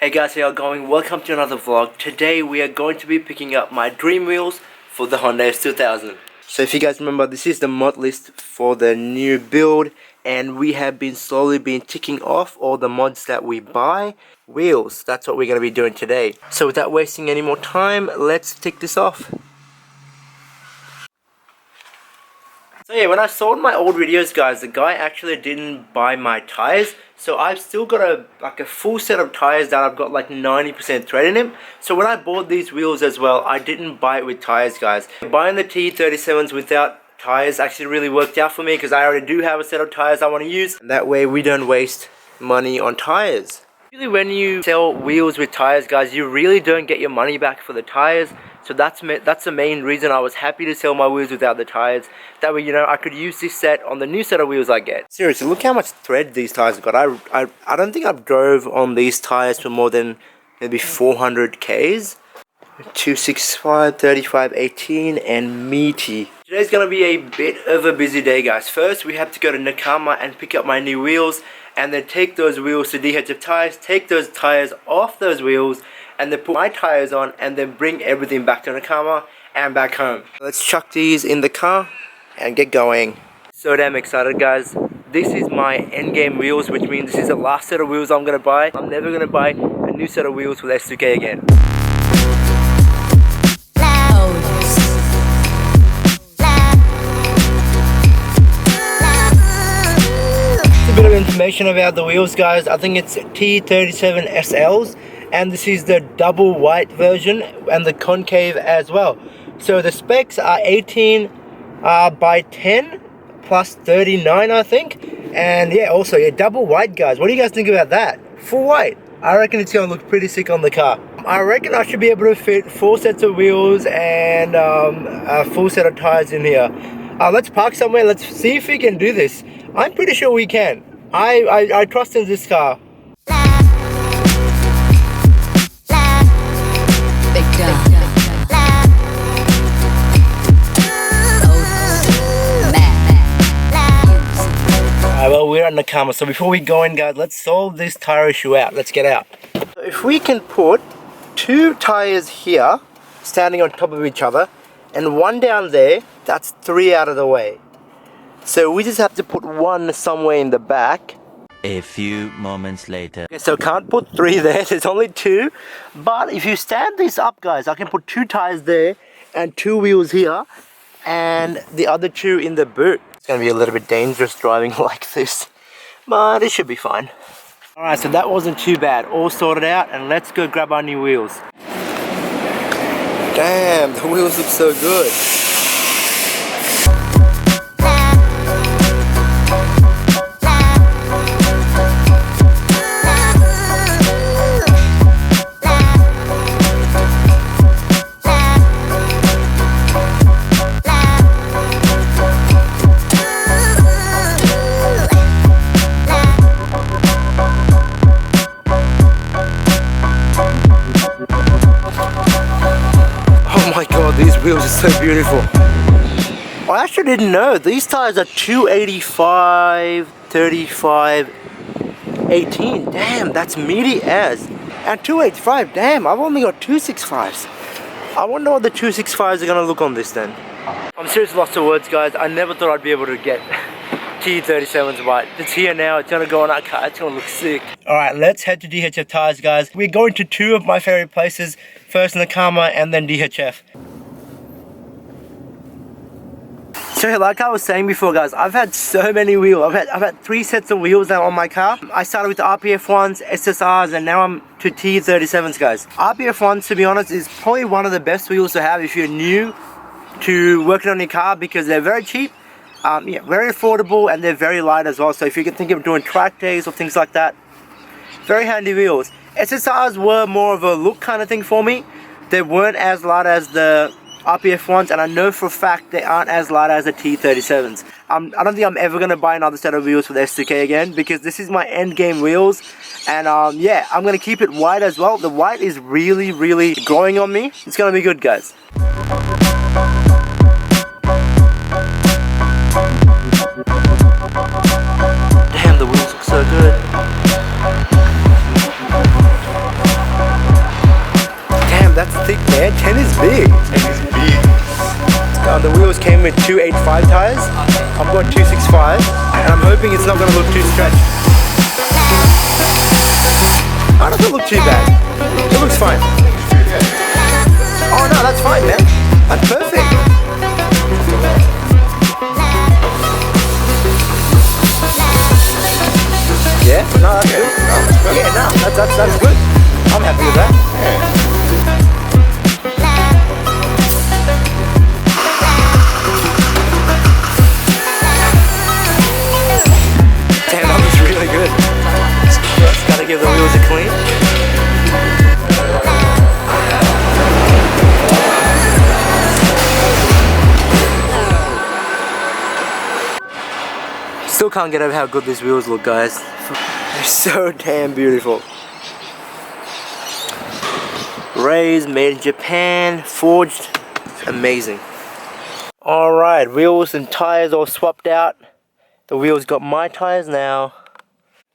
Hey guys, how you going? Welcome to another vlog. Today we are going to be picking up my dream wheels for the Honda s2000. So if you guys remember, this is the mod list for the new build, and we have been slowly ticking off all the mods that we buy. Wheels, that's what we're going to be doing today. So without wasting any more time, let's tick this off. So yeah, when I sold my old videos, guys, the guy actually didn't buy my tires. So I've still got a full set of tires that I've got like 90% tread in them. So when I bought these wheels as well, I didn't buy it with tires, guys. Buying the TE37s without tires actually really worked out for me because I already do have a set of tires I want to use. That way we don't waste money on tires. Really, when you sell wheels with tires, guys, you really don't get your money back for the tires. So that's the main reason I was happy to sell my wheels without the tires. That way, you know, I could use this set on the new set of wheels I get. Seriously, look how much thread these tires have got. I don't think I've drove on these tires for more than maybe 400 Ks. 265, 35, 18, and meaty. Today's gonna be a bit of a busy day, guys. First, we have to go to Nakama and pick up my new wheels, and then take those wheels to DHF Tires, take those tires off those wheels, and then put my tires on, and then bring everything back to Nakama and back home. Let's chuck these in the car and get going. So damn excited, guys. This is my endgame wheels, which means this is the last set of wheels I'm gonna buy. I'm never gonna buy a new set of wheels with S2K again. A bit of information about the wheels, guys. I think it's TE37 SLs, and this is the double white version and the concave as well. So the specs are 18 by 10 plus 39, I think. And yeah, also double white, guys. What do you guys think about that? Full white. I reckon it's gonna look pretty sick on the car. I reckon I should be able to fit 4 sets of wheels and a full set of tires in here. Let's park somewhere. Let's see if we can do this. I'm pretty sure we can. I trust in this car. Well, we're at Nakama, so before we go in, guys, let's solve this tire issue out. Let's get out. So if we can put 2 tires here, standing on top of each other, and 1 down there, that's 3 out of the way. So we just have to put 1 somewhere in the back. A few moments later. Okay, so can't put 3 there, there's only 2. But if you stand this up, guys, I can put 2 tires there and 2 wheels here and the other 2 in the boot. It's gonna be a little bit dangerous driving like this, but it should be fine. Alright, so that wasn't too bad. All sorted out, and let's go grab our new wheels. Damn, the wheels look so good. Oh my god, these wheels are so beautiful. I actually didn't know. These tires are 285, 35, 18. Damn, that's meaty as. And 285, damn, I've only got 265s. I wonder what the 265s are gonna look on this then. I'm serious, lots of words, guys. I never thought I'd be able to get TE37's white. It's here now, it's gonna go on our car, it's gonna look sick. Alright, let's head to DHF Tires, guys. We're going to 2 of my favorite places. First Nakama and then DHF. So like I was saying before, guys, I've had so many wheels. I've had 3 sets of wheels now on my car. I started with the RPF ones, SSRs, and now I'm to TE37s, guys. RPF ones, to be honest, is probably one of the best wheels to have if you're new to working on your car, because they're very cheap. Yeah, very affordable, and they're very light as well. So if you can think of doing track days or things like that, very handy wheels. SSRs were more of a look kind of thing for me. They weren't as light as the RPF ones, and I know for a fact they aren't as light as the T37s. I don't think I'm ever going to buy another set of wheels for the S2K again, because this is my end game wheels. And yeah, I'm going to keep it white as well. The white is really, really growing on me. It's going to be good, guys. Damn, the wheels look so good. 10 is big. The wheels came with 285 tires. I've got 265, and I'm hoping it's not going to look too stretched. Oh, it doesn't look too bad. It looks fine. Oh no, that's fine, man. That's perfect. Yeah, no, that's good. Yeah, no, that's good. I'm happy with that. Damn, that was really good. Just gotta give the wheels a clean. Still can't get over how good these wheels look, guys. They're so damn beautiful. Raised, made in Japan, forged, amazing. Alright, wheels and tires all swapped out. The wheels got my tires now.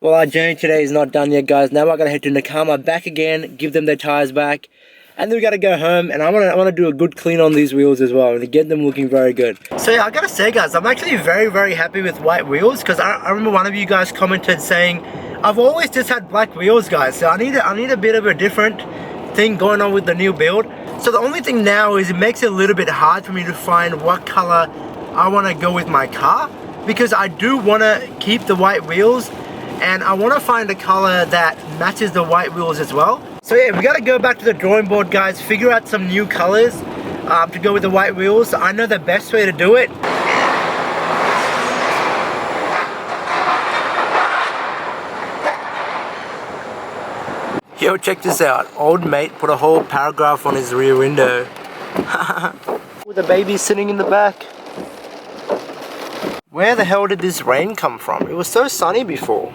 Well, our journey today is not done yet, guys. Now we're gonna head to Nakama back again, give them their tires back, and then we gotta go home. And I wanna do a good clean on these wheels as well, and to get them looking very good. So yeah, I gotta say, guys, I'm actually very happy with white wheels, because I remember one of you guys commented saying I've always just had black wheels, guys. So I need a bit of a different thing going on with the new build. So the only thing now is it makes it a little bit hard for me to find what color I want to go with my car, because I do want to keep the white wheels. And I want to find a color that matches the white wheels as well. So yeah, we got to go back to the drawing board, guys. Figure out some new colors to go with the white wheels. I know the best way to do it. Yo, check this out. Old mate put a whole paragraph on his rear window. With the baby sitting in the back. Where the hell did this rain come from? It was so sunny before.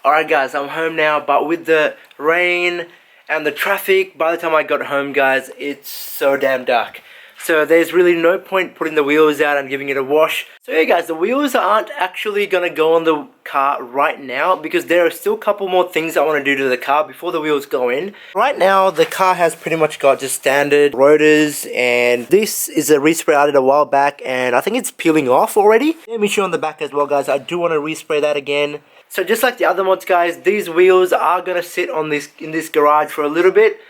Alright guys, I'm home now, but with the rain and the traffic, by the time I got home, guys, it's so damn dark. So there's really no point putting the wheels out and giving it a wash. So yeah guys, the wheels aren't actually going to go on the car right now, because there are still a couple more things I want to do to the car before the wheels go in. Right now, the car has pretty much got just standard rotors, and this is a respray I did a while back, and I think it's peeling off already. Let me show you on the back as well, guys. I do want to respray that again. So just like the other mods, guys, these wheels are going to sit on in this garage for a little bit.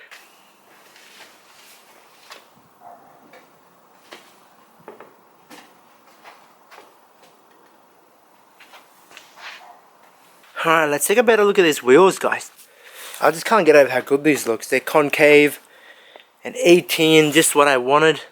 Alright, let's take a better look at these wheels, guys. I just can't get over how good these looks. They're concave and 18, just what I wanted.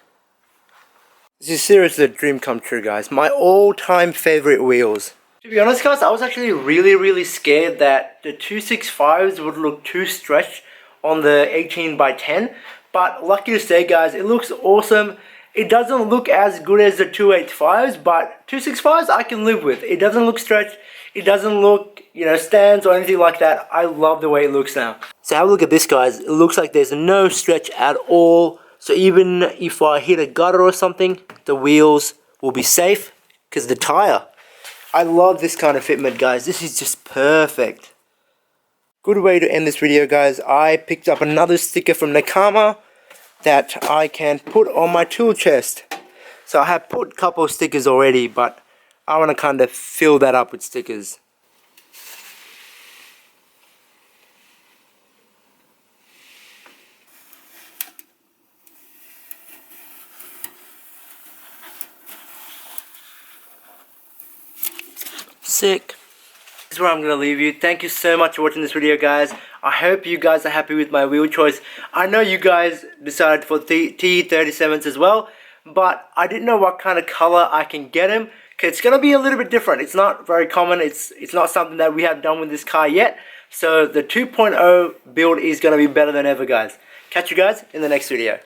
This is seriously a dream come true, guys. My all-time favorite wheels. To be honest, guys, I was actually really scared that the 265s would look too stretched on the 18x10. But lucky to say, guys, it looks awesome. It doesn't look as good as the 285s, but 265s I can live with. It doesn't look stretched. It doesn't look, you know, stands or anything like that. I love the way it looks now. So have a look at this, guys. It looks like there's no stretch at all. So even if I hit a gutter or something, the wheels will be safe because the tire. I love this kind of fitment, guys. This is just perfect. Good way to end this video, guys. I picked up another sticker from Nakama that I can put on my tool chest. So I have put a couple of stickers already, but I want to kind of fill that up with stickers. Sick. This is where I'm going to leave you. Thank you so much for watching this video, guys. I hope you guys are happy with my wheel choice. I know you guys decided for TE37s as well, but I didn't know what kind of color I can get them. It's going to be a little bit different. It's not very common. It's not something that we have done with this car yet. So the 2.0 build is going to be better than ever, guys. Catch you guys in the next video.